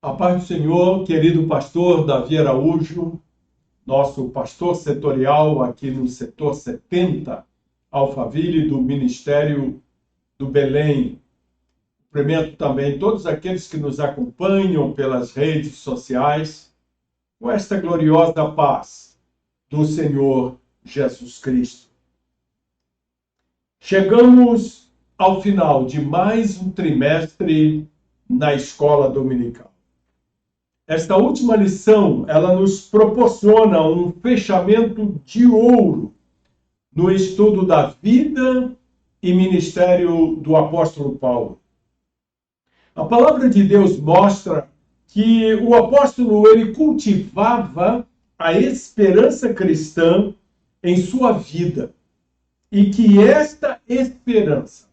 A paz do Senhor, querido pastor Davi Araújo, nosso pastor setorial aqui no setor 70, Alphaville, do Ministério do Belém. Cumprimento também todos aqueles que nos acompanham pelas redes sociais, com esta gloriosa paz do Senhor Jesus Cristo. Chegamos ao final de mais um trimestre na escola dominical. Esta última lição, ela nos proporciona um fechamento de ouro no estudo da vida e ministério do apóstolo Paulo. A palavra de Deus mostra que o apóstolo ele cultivava a esperança cristã em sua vida e que esta esperança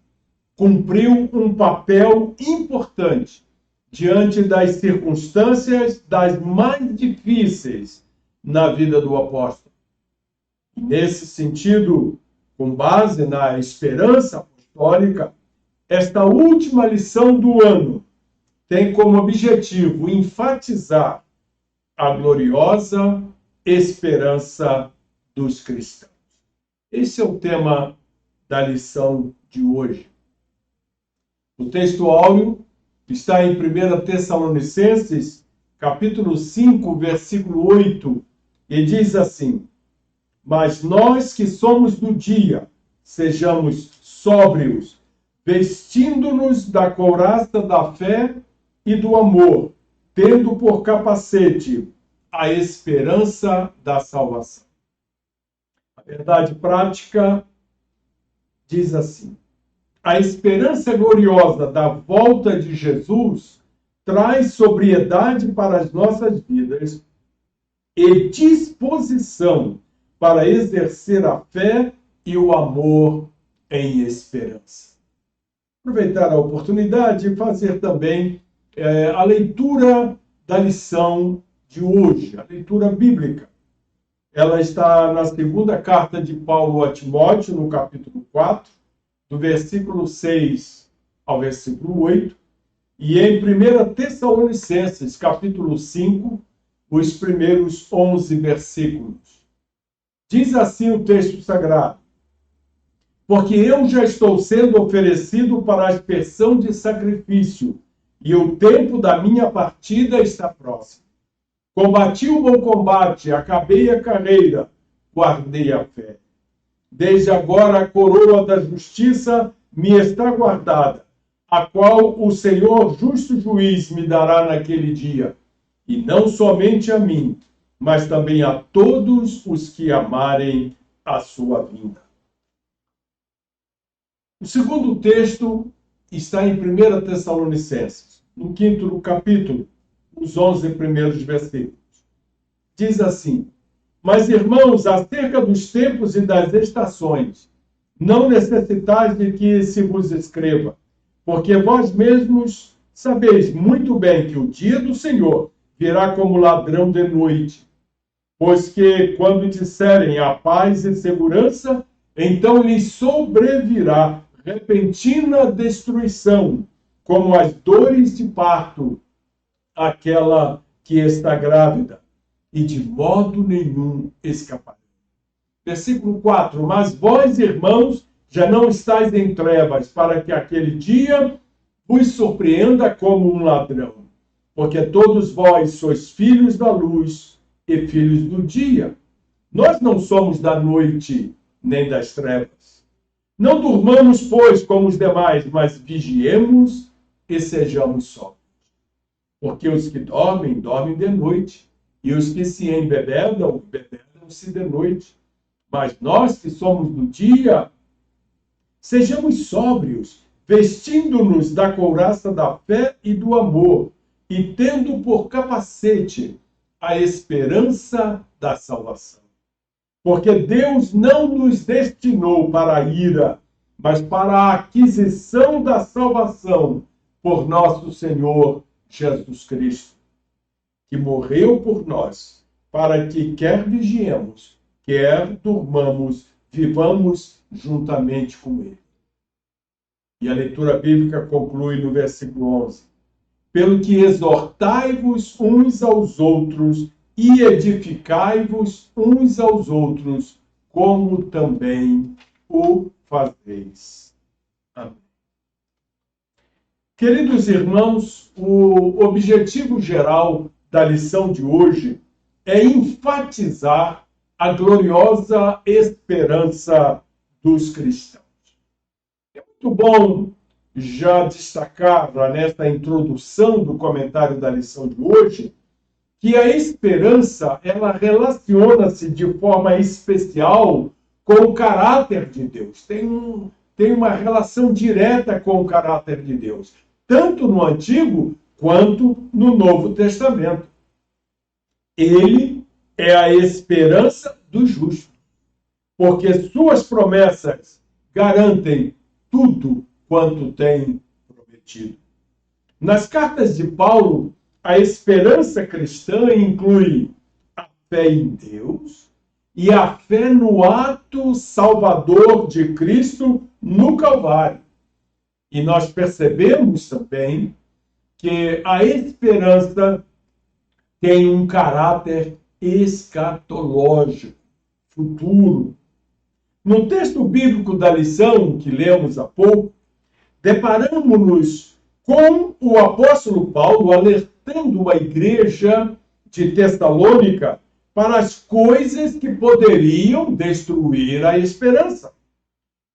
cumpriu um papel importante diante das circunstâncias das mais difíceis na vida do apóstolo. E nesse sentido, com base na esperança apostólica, esta última lição do ano tem como objetivo enfatizar a gloriosa esperança dos cristãos. Esse é o tema da lição de hoje. O texto áureo está em 1 Tessalonicenses, capítulo 5, versículo 8, e diz assim: Mas nós que somos do dia, sejamos sóbrios, vestindo-nos da couraça da fé e do amor, tendo por capacete a esperança da salvação. A verdade prática diz assim: a esperança gloriosa da volta de Jesus traz sobriedade para as nossas vidas e disposição para exercer a fé e o amor em esperança. Aproveitar a oportunidade e fazer também a leitura da lição de hoje, a leitura bíblica. Ela está na segunda carta de Paulo a Timóteo, no capítulo 4, do versículo 6 ao versículo 8, e em 1 Tessalonicenses, capítulo 5, os primeiros 11 versículos. Diz assim o texto sagrado: Porque eu já estou sendo oferecido para a aspersão de sacrifício, e o tempo da minha partida está próximo. Combati o bom combate, acabei a carreira, guardei a fé. Desde agora a coroa da justiça me está guardada, a qual o Senhor justo juiz me dará naquele dia, e não somente a mim, mas também a todos os que amarem a sua vinda. O segundo texto está em 1 Tessalonicenses, no 5º capítulo, os 11 primeiros versículos. Diz assim: Mas, irmãos, acerca dos tempos e das estações, não necessitais de que se vos escreva, porque vós mesmos sabeis muito bem que o dia do Senhor virá como ladrão de noite. Pois que, quando disserem a paz e segurança, então lhes sobrevirá repentina destruição, como as dores de parto, aquela que está grávida, e de modo nenhum escapará. Versículo 4: Mas vós, irmãos, já não estáis em trevas, para que aquele dia vos surpreenda como um ladrão. Porque todos vós sois filhos da luz e filhos do dia. Nós não somos da noite nem das trevas. Não durmamos, pois, como os demais, mas vigiemos e sejamos sóbrios. Porque os que dormem, dormem de noite, e os que se embebedam, embebedam-se de noite. Mas nós que somos do dia, sejamos sóbrios, vestindo-nos da couraça da fé e do amor, e tendo por capacete a esperança da salvação. Porque Deus não nos destinou para a ira, mas para a aquisição da salvação por nosso Senhor Jesus Cristo, que morreu por nós, para que quer vigiemos, quer durmamos, vivamos juntamente com Ele. E a leitura bíblica conclui no versículo 11. pelo que exortai-vos uns aos outros e edificai-vos uns aos outros, como também o fazeis. Amém. Queridos irmãos, o objetivo geral da lição de hoje é enfatizar a gloriosa esperança dos cristãos. É muito bom já destacar nesta introdução do comentário da lição de hoje que a esperança ela relaciona-se de forma especial com o caráter de Deus. Tem uma relação direta com o caráter de Deus, tanto no Antigo quanto no Novo Testamento. Ele é a esperança do justo, porque suas promessas garantem tudo quanto tem prometido. Nas cartas de Paulo, a esperança cristã inclui a fé em Deus e a fé no ato salvador de Cristo no Calvário. E nós percebemos também que a esperança tem um caráter escatológico, futuro. No texto bíblico da lição que lemos há pouco, deparamos-nos com o apóstolo Paulo alertando a igreja de Tessalônica para as coisas que poderiam destruir a esperança.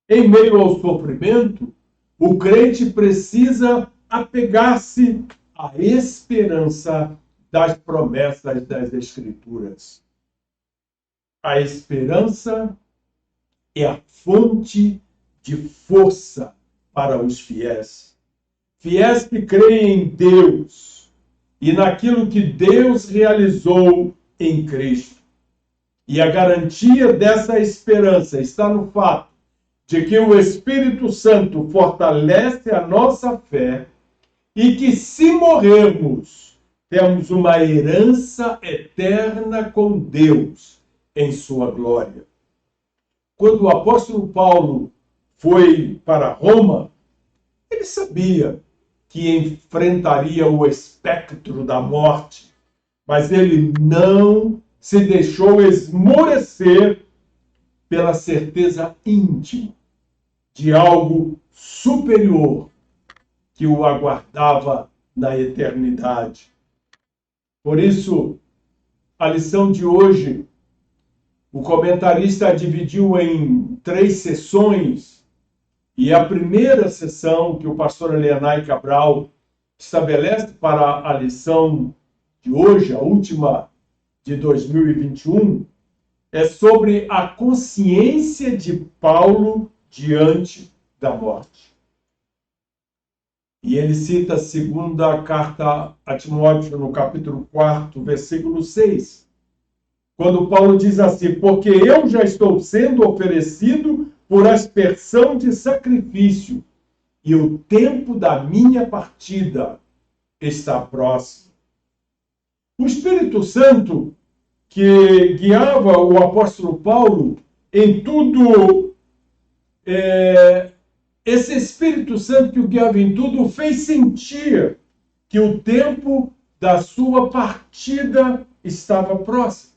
Em meio ao sofrimento, o crente precisa apegar-se à esperança das promessas das Escrituras. A esperança é a fonte de força para os fiéis. Fiéis que creem em Deus e naquilo que Deus realizou em Cristo. E a garantia dessa esperança está no fato de que o Espírito Santo fortalece a nossa fé e que, se morrermos, temos uma herança eterna com Deus em sua glória. Quando o apóstolo Paulo foi para Roma, ele sabia que enfrentaria o espectro da morte, mas ele não se deixou esmorecer pela certeza íntima de algo superior que o aguardava na eternidade. Por isso, a lição de hoje, o comentarista a dividiu em 3 sessões. E a primeira sessão que o pastor Elianai Cabral estabelece para a lição de hoje, a última de 2021, é sobre a consciência de Paulo diante da morte. E ele cita a segunda carta a Timóteo, no capítulo 4, versículo 6, quando Paulo diz assim: porque eu já estou sendo oferecido por aspersão de sacrifício, e o tempo da minha partida está próximo. O Espírito Santo, que guiava o apóstolo Paulo em tudo, esse Espírito Santo que o guiava em tudo, fez sentir que o tempo da sua partida estava próximo.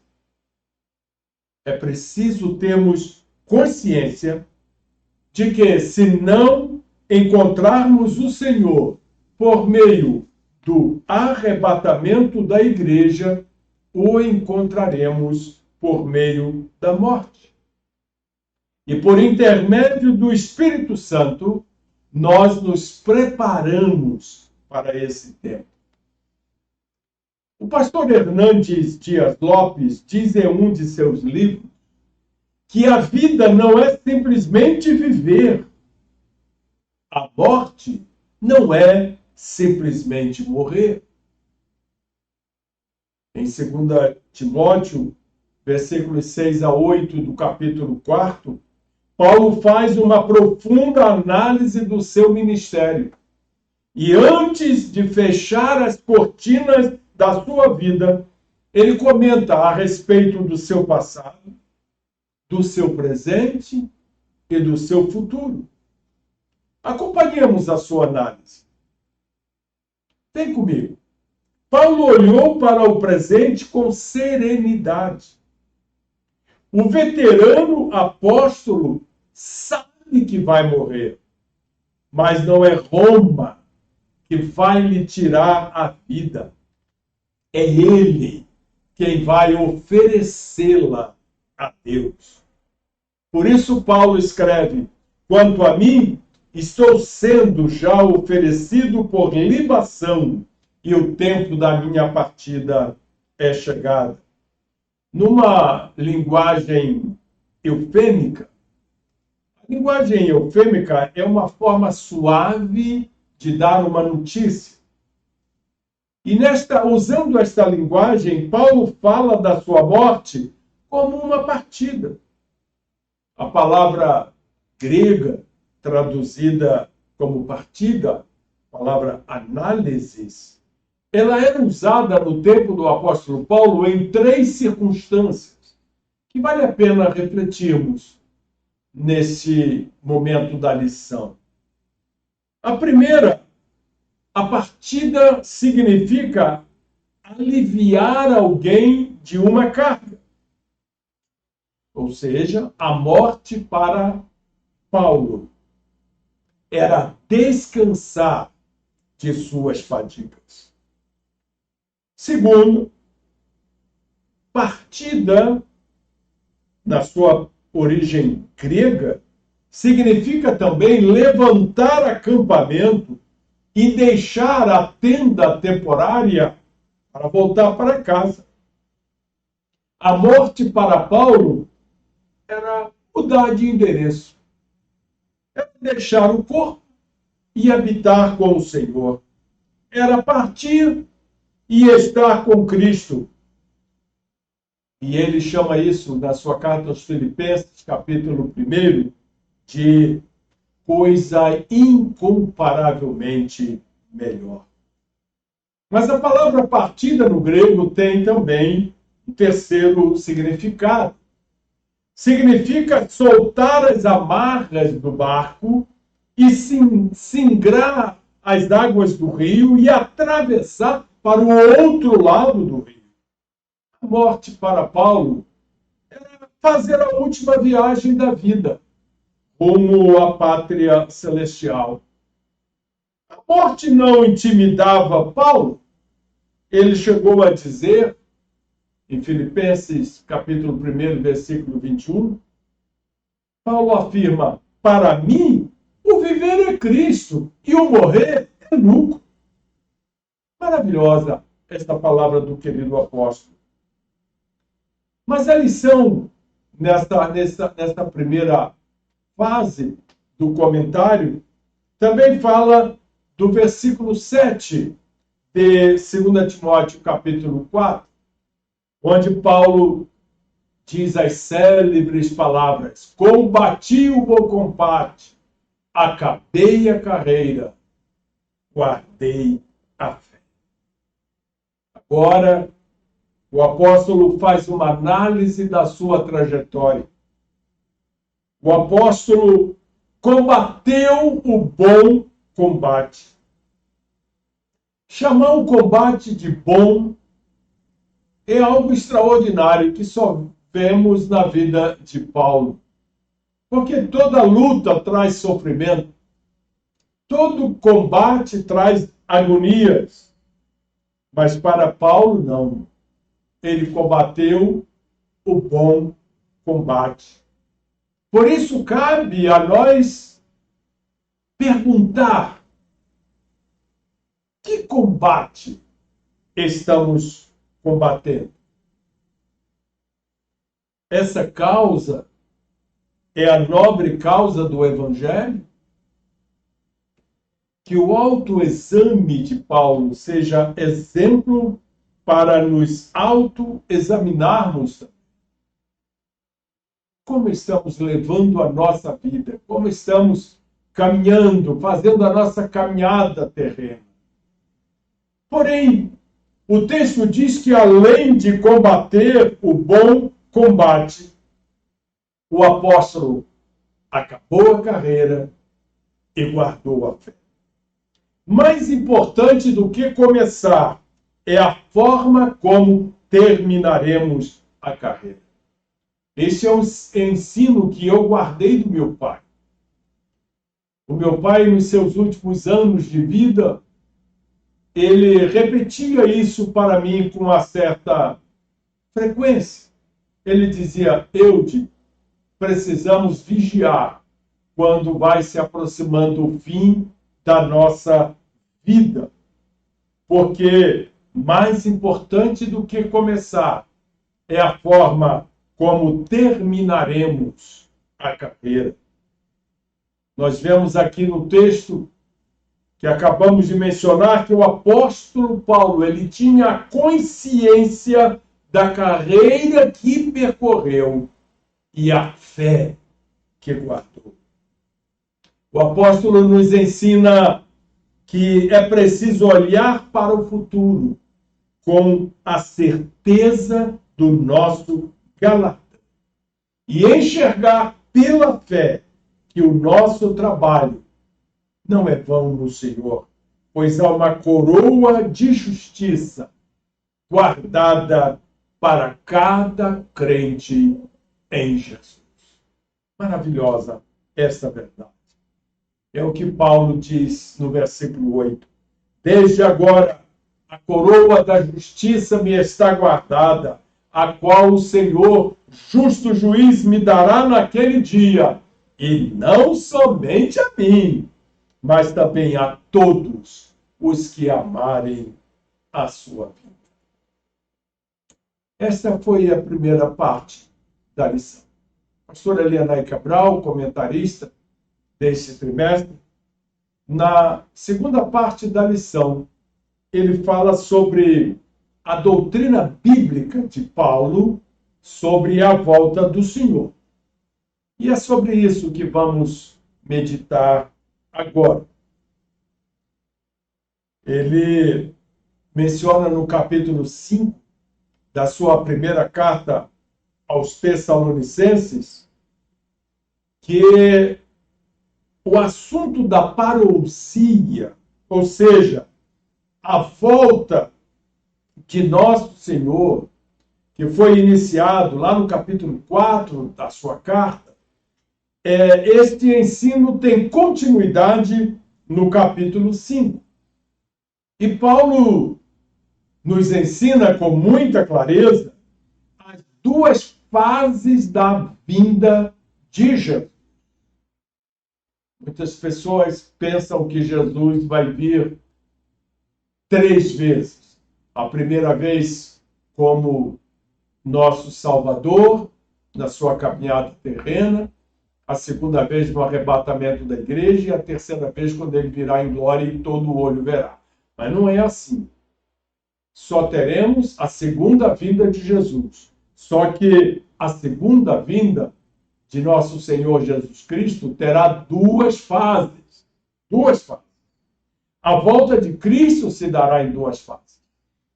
É preciso termos consciência de que, se não encontrarmos o Senhor por meio do arrebatamento da igreja, o encontraremos por meio da morte. E por intermédio do Espírito Santo, nós nos preparamos para esse tempo. O pastor Hernandes Dias Lopes diz em um de seus livros que a vida não é simplesmente viver. A morte não é simplesmente morrer. Em 2 Timóteo, versículos 6 a 8 do capítulo 4, Paulo faz uma profunda análise do seu ministério. E antes de fechar as cortinas da sua vida, ele comenta a respeito do seu passado, do seu presente e do seu futuro. Acompanhemos a sua análise. Vem comigo. Paulo olhou para o presente com serenidade. O veterano apóstolo sabe que vai morrer, mas não é Roma que vai lhe tirar a vida. É ele quem vai oferecê-la a Deus. Por isso Paulo escreve: quanto a mim, estou sendo já oferecido por libação, e o tempo da minha partida é chegado. Numa linguagem eufêmica, a linguagem eufêmica é uma forma suave de dar uma notícia. E usando esta linguagem, Paulo fala da sua morte como uma partida. A palavra grega traduzida como partida, a palavra análisis, ela era usada no tempo do apóstolo Paulo em 3 circunstâncias que vale a pena refletirmos nesse momento da lição. A primeira, a partida significa aliviar alguém de uma carga. Ou seja, a morte para Paulo era descansar de suas fadigas. Segundo, partida, na sua origem grega, significa também levantar acampamento e deixar a tenda temporária para voltar para casa. A morte para Paulo era mudar de endereço. Era deixar o corpo e habitar com o Senhor. Era partir e estar com Cristo. E ele chama isso, na sua carta aos Filipenses, capítulo 1, de coisa incomparavelmente melhor. Mas a palavra partida no grego tem também um terceiro significado. Significa soltar as amarras do barco e singrar as águas do rio e atravessar para o outro lado do rio. A morte para Paulo era fazer a última viagem da vida rumo à pátria celestial. A morte não intimidava Paulo. Ele chegou a dizer, em Filipenses, capítulo 1, versículo 21, Paulo afirma: para mim, o viver é Cristo e o morrer é lucro. Maravilhosa esta palavra do querido apóstolo. Mas a lição nesta primeira fase do comentário também fala do versículo 7 de 2 Timóteo, capítulo 4, onde Paulo diz as célebres palavras: combati o bom combate, acabei a carreira, guardei a fé. Agora, o apóstolo faz uma análise da sua trajetória. O apóstolo combateu o bom combate. Chamar o combate de bom é algo extraordinário que só vemos na vida de Paulo. Porque toda luta traz sofrimento. Todo combate traz agonias. Mas para Paulo, não. Ele combateu o bom combate. Por isso, cabe a nós perguntar: que combate estamos combatendo? Essa causa é a nobre causa do Evangelho? Que o autoexame de Paulo seja exemplo para nos autoexaminarmos. Como estamos levando a nossa vida? Como estamos caminhando, fazendo a nossa caminhada terrena? Porém, o texto diz que além de combater o bom combate, o apóstolo acabou a carreira e guardou a fé. Mais importante do que começar é a forma como terminaremos a carreira. Esse é um ensino que eu guardei do meu pai. O meu pai, nos seus últimos anos de vida, ele repetia isso para mim com uma certa frequência. Ele dizia: Eude, precisamos vigiar quando vai se aproximando o fim da nossa vida. Porque mais importante do que começar é a forma como terminaremos a carreira. Nós vemos aqui no texto que acabamos de mencionar que o apóstolo Paulo, ele tinha consciência da carreira que percorreu e a fé que guardou. O apóstolo nos ensina que é preciso olhar para o futuro com a certeza do nosso galardão e enxergar pela fé que o nosso trabalho não é vão no Senhor, pois há uma coroa de justiça guardada para cada crente em Jesus. Maravilhosa essa verdade. É o que Paulo diz no versículo 8. Desde agora, a coroa da justiça me está guardada, a qual o Senhor, justo juiz, me dará naquele dia, e não somente a mim, mas também a todos os que amarem a sua vida. Esta foi a primeira parte da lição. A pastora Elianai Cabral, comentarista deste trimestre, na segunda parte da lição, ele fala sobre a doutrina bíblica de Paulo sobre a volta do Senhor. E é sobre isso que vamos meditar agora. Ele menciona no capítulo 5 da sua primeira carta aos Tessalonicenses que o assunto da parousia, ou seja, a volta de nosso Senhor, que foi iniciado lá no capítulo 4 da sua carta, este ensino tem continuidade no capítulo 5. E Paulo nos ensina com muita clareza as duas fases da vinda de Jesus. Muitas pessoas pensam que Jesus vai vir 3 vezes. A primeira vez como nosso Salvador, na sua caminhada terrena. A segunda vez no arrebatamento da igreja. E a terceira vez quando ele virá em glória e todo olho verá. Mas não é assim. Só teremos a segunda vinda de Jesus. Só que a segunda vinda de nosso Senhor Jesus Cristo terá 2 fases. 2 fases. A volta de Cristo se dará em 2 fases.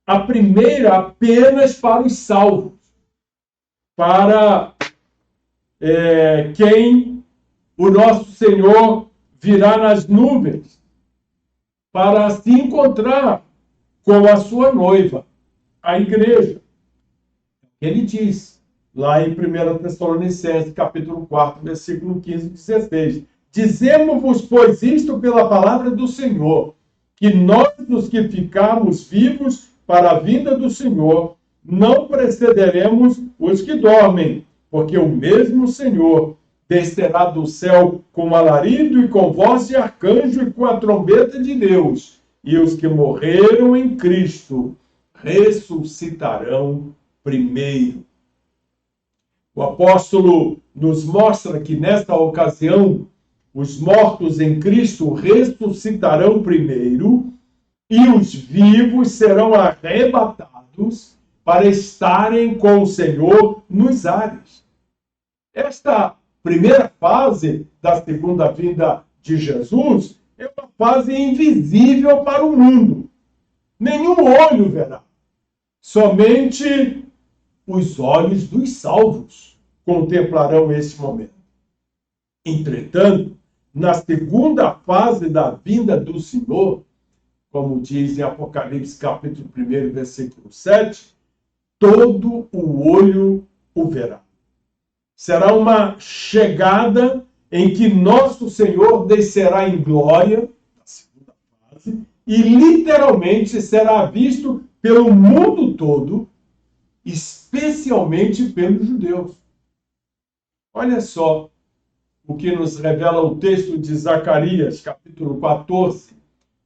A primeira apenas para os salvos. Para quem o nosso Senhor virá nas nuvens. Para se encontrar com a sua noiva, a igreja. Ele diz lá em 1 Tessalonicenses, capítulo 4, versículo 15 e 16. Dizemos-vos, pois, isto pela palavra do Senhor, que nós, os que ficarmos vivos para a vinda do Senhor, não precederemos os que dormem, porque o mesmo Senhor descerá do céu com alarido e com voz de arcanjo e com a trombeta de Deus, e os que morreram em Cristo ressuscitarão primeiro. O apóstolo nos mostra que, nesta ocasião, os mortos em Cristo ressuscitarão primeiro e os vivos serão arrebatados para estarem com o Senhor nos ares. Esta primeira fase da segunda vinda de Jesus é uma fase invisível para o mundo. Nenhum olho verá. Somente os olhos dos salvos contemplarão esse momento. Entretanto, na segunda fase da vinda do Senhor, como diz em Apocalipse capítulo 1, versículo 7, todo o olho o verá. Será uma chegada em que nosso Senhor descerá em glória, na segunda fase, e literalmente será visto pelo mundo todo, especialmente pelos judeus. Olha só o que nos revela o texto de Zacarias, capítulo 14,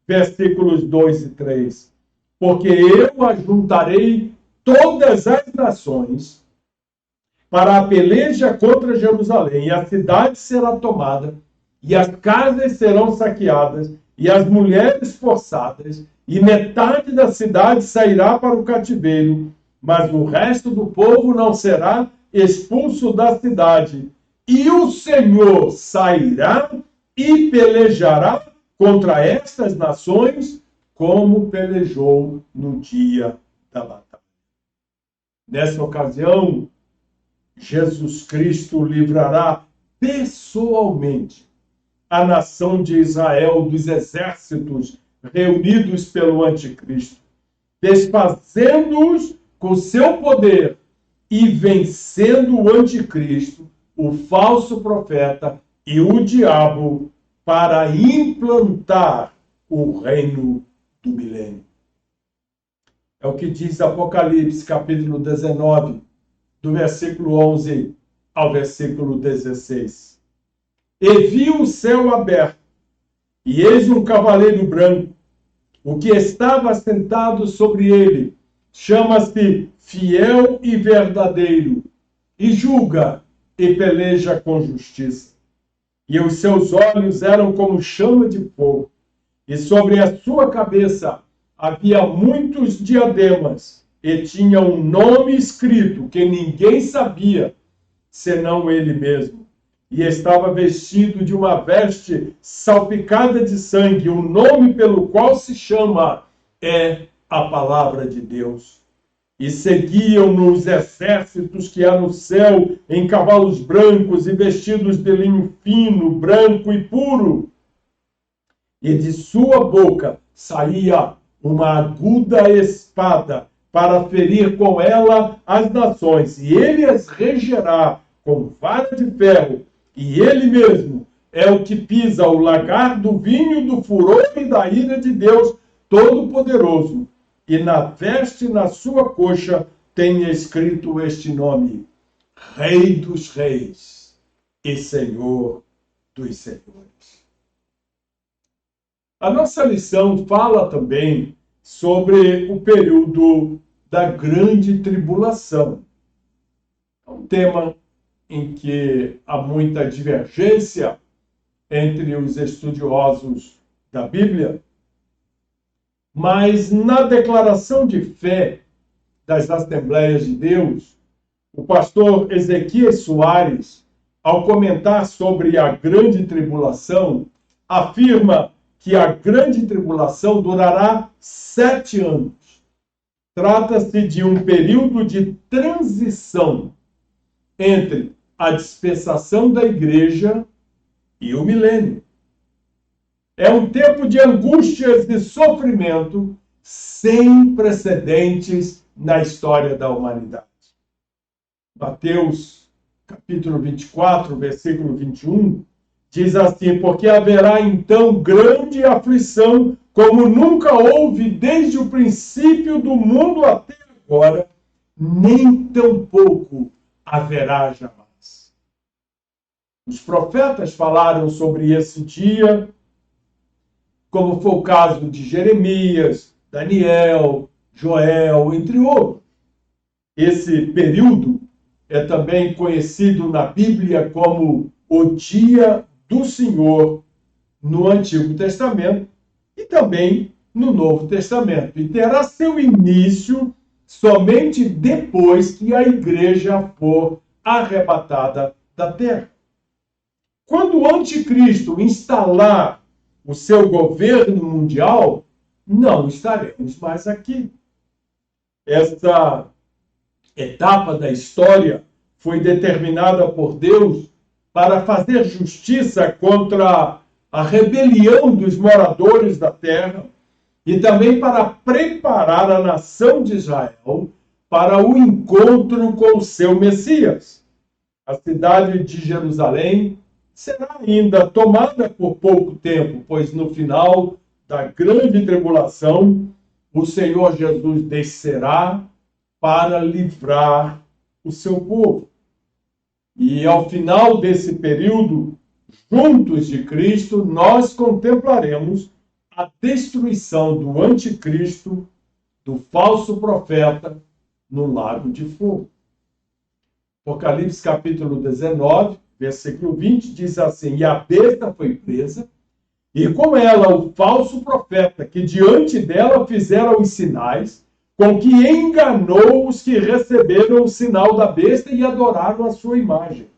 versículos 2 e 3. Porque eu ajuntarei todas as nações para a peleja contra Jerusalém, e a cidade será tomada, e as casas serão saqueadas, e as mulheres forçadas, e metade da cidade sairá para o cativeiro, mas o resto do povo não será expulso da cidade. E o Senhor sairá e pelejará contra estas nações, como pelejou no dia da batalha. Nessa ocasião, Jesus Cristo livrará pessoalmente a nação de Israel dos exércitos reunidos pelo anticristo, desfazendo-os com seu poder e vencendo o anticristo, o falso profeta e o diabo, para implantar o reino do milênio. É o que diz Apocalipse, capítulo 19, do versículo 11 ao versículo 16. E vi o céu aberto, e eis um cavaleiro branco. O que estava sentado sobre ele chama-se Fiel e Verdadeiro, e julga e peleja com justiça. E os seus olhos eram como chama de fogo, e sobre a sua cabeça havia muitos diademas, e tinha um nome escrito que ninguém sabia, senão ele mesmo. E estava vestido de uma veste salpicada de sangue. O nome pelo qual se chama é a Palavra de Deus. E seguiam-no os exércitos que há no céu, em cavalos brancos e vestidos de linho fino, branco e puro. E de sua boca saía uma aguda espada, para ferir com ela as nações, e ele as regerá com vara de ferro, e ele mesmo é o que pisa o lagar do vinho do furor e da ira de Deus Todo-Poderoso. E na veste, na sua coxa, tem escrito este nome: Rei dos Reis e Senhor dos Senhores. A nossa lição fala também sobre o período da grande tribulação. É um tema em que há muita divergência entre os estudiosos da Bíblia, mas na declaração de fé das Assembleias de Deus, o pastor Ezequias Soares, ao comentar sobre a grande tribulação, afirma que a grande tribulação durará 7 anos. Trata-se de um período de transição entre a dispensação da igreja e o milênio. É um tempo de angústias e sofrimento sem precedentes na história da humanidade. Mateus, capítulo 24, versículo 21, diz assim: porque haverá então grande aflição, como nunca houve desde o princípio do mundo até agora, nem tampouco haverá jamais. Os profetas falaram sobre esse dia, como foi o caso de Jeremias, Daniel, Joel, entre outros. Esse período é também conhecido na Bíblia como o Dia do Senhor no Antigo Testamento e também no Novo Testamento. E terá seu início somente depois que a igreja for arrebatada da terra. Quando o anticristo instalar o seu governo mundial, não estaremos mais aqui. Esta etapa da história foi determinada por Deus para fazer justiça contra a rebelião dos moradores da terra e também para preparar a nação de Israel para o encontro com o seu Messias. A cidade de Jerusalém será ainda tomada por pouco tempo, pois no final da grande tribulação, o Senhor Jesus descerá para livrar o seu povo. E ao final desse período, juntos de Cristo, nós contemplaremos a destruição do anticristo, do falso profeta, no lago de fogo. Apocalipse capítulo 19, versículo 20, diz assim: e a besta foi presa, e com ela o falso profeta, que diante dela fizera os sinais, com que enganou os que receberam o sinal da besta e adoraram a sua imagem.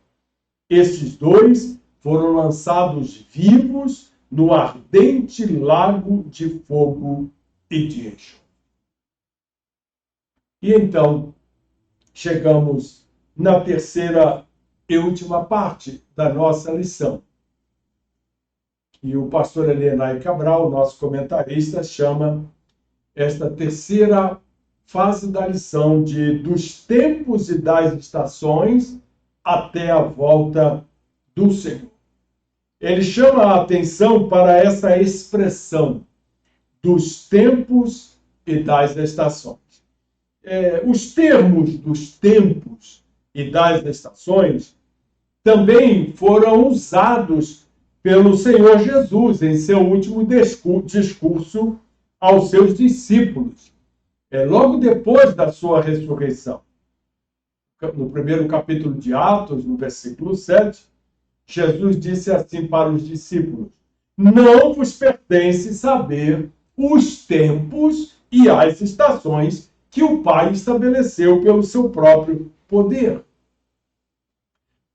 Estes dois foram lançados vivos no ardente lago de fogo e de enxofre. E então, chegamos na terceira e última parte da nossa lição. E o pastor Elienay Cabral, nosso comentarista, chama esta terceira fase da lição de dos tempos e das estações até a volta do Senhor. Ele chama a atenção para essa expressão dos tempos e das estações. Os termos dos tempos e das estações também foram usados pelo Senhor Jesus em seu último discurso aos seus discípulos, logo depois da sua ressurreição. No primeiro capítulo de Atos, no versículo 7, Jesus disse assim para os discípulos: não vos pertence saber os tempos e as estações que o Pai estabeleceu pelo seu próprio poder.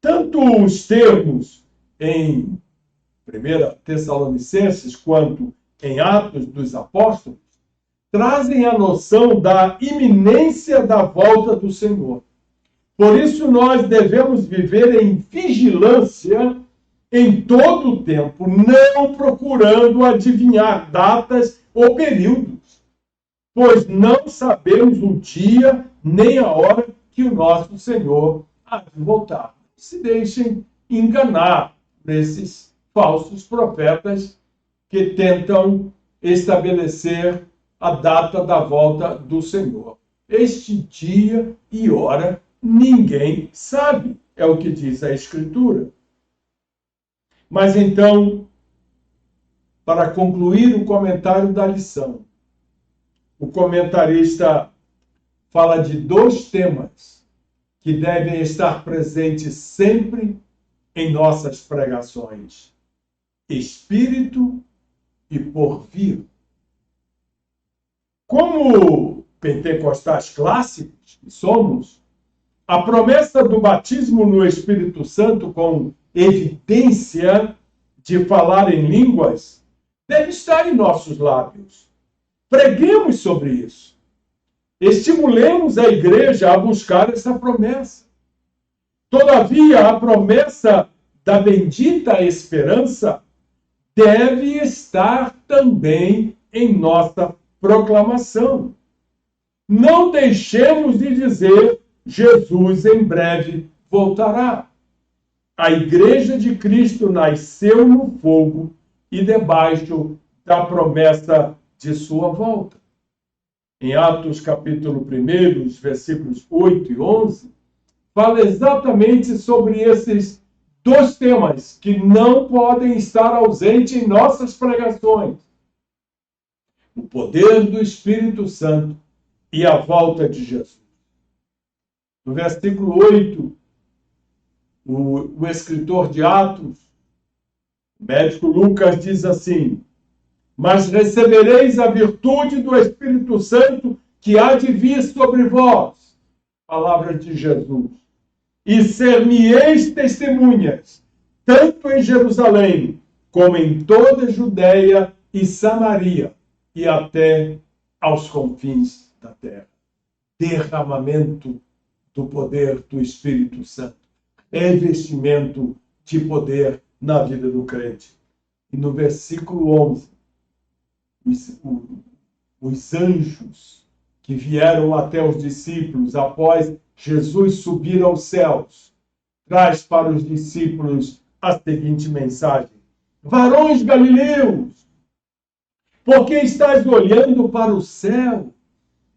Tanto os termos em 1 Tessalonicenses quanto em Atos dos Apóstolos trazem a noção da iminência da volta do Senhor. Por isso nós devemos viver em vigilância em todo o tempo, não procurando adivinhar datas ou períodos, pois não sabemos o dia nem a hora que o nosso Senhor há de voltar. Se deixem enganar por esses falsos profetas que tentam estabelecer a data da volta do Senhor. Este dia e hora ninguém sabe, é o que diz a Escritura. Mas então, para concluir o comentário da lição, o comentarista fala de dois temas que devem estar presentes sempre em nossas pregações: Espírito e porvir. Como pentecostais clássicos que somos, a promessa do batismo no Espírito Santo com evidência de falar em línguas deve estar em nossos lábios. Preguemos sobre isso. Estimulemos a igreja a buscar essa promessa. Todavia, a promessa da bendita esperança deve estar também em nossa proclamação. Não deixemos de dizer: Jesus em breve voltará. A igreja de Cristo nasceu no fogo e debaixo da promessa de sua volta. Em Atos capítulo 1, versículos 8 e 11, fala exatamente sobre esses dois temas que não podem estar ausentes em nossas pregações: o poder do Espírito Santo e a volta de Jesus. No versículo 8, o escritor de Atos, o médico Lucas, diz assim: mas recebereis a virtude do Espírito Santo que há de vir sobre vós, palavra de Jesus, e ser-me-eis testemunhas, tanto em Jerusalém, como em toda a Judéia e Samaria, e até aos confins da terra. Derramamento do poder do Espírito Santo, revestimento de poder na vida do crente. E no versículo 11, o os anjos que vieram até os discípulos após Jesus subir aos céus, traz para os discípulos a seguinte mensagem: varões galileus, por que estáis olhando para o céu?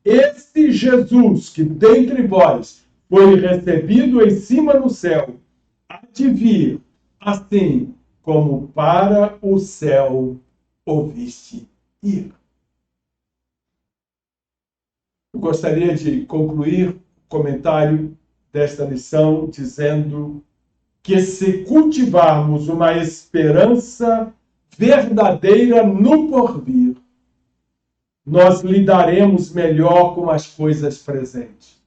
Este Jesus que dentre vós foi recebido em cima no céu, há de vir, assim como para o céu o viste ir. Eu gostaria de concluir o comentário desta lição dizendo que se cultivarmos uma esperança verdadeira no porvir, nós lidaremos melhor com as coisas presentes.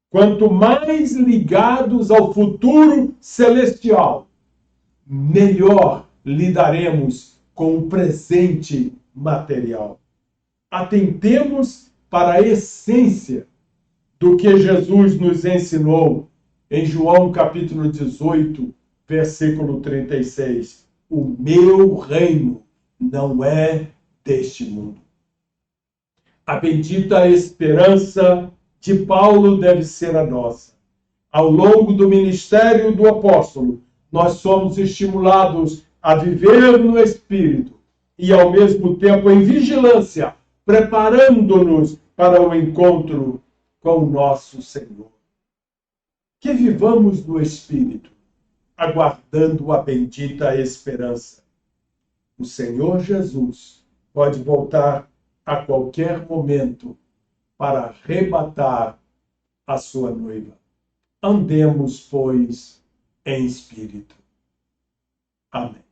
Quanto mais ligados ao futuro celestial, melhor lidaremos com o presente material. Atentemos para a essência do que Jesus nos ensinou em João capítulo 18, versículo 36. O meu reino não é deste mundo. A bendita esperança de Paulo deve ser a nossa. Ao longo do ministério do apóstolo, nós somos estimulados a viver no Espírito e, ao mesmo tempo, em vigilância, preparando-nos para o encontro com o nosso Senhor. Que vivamos no Espírito, aguardando a bendita esperança. O Senhor Jesus pode voltar a qualquer momento para arrebatar a sua noiva. Andemos, pois, em espírito. Amém.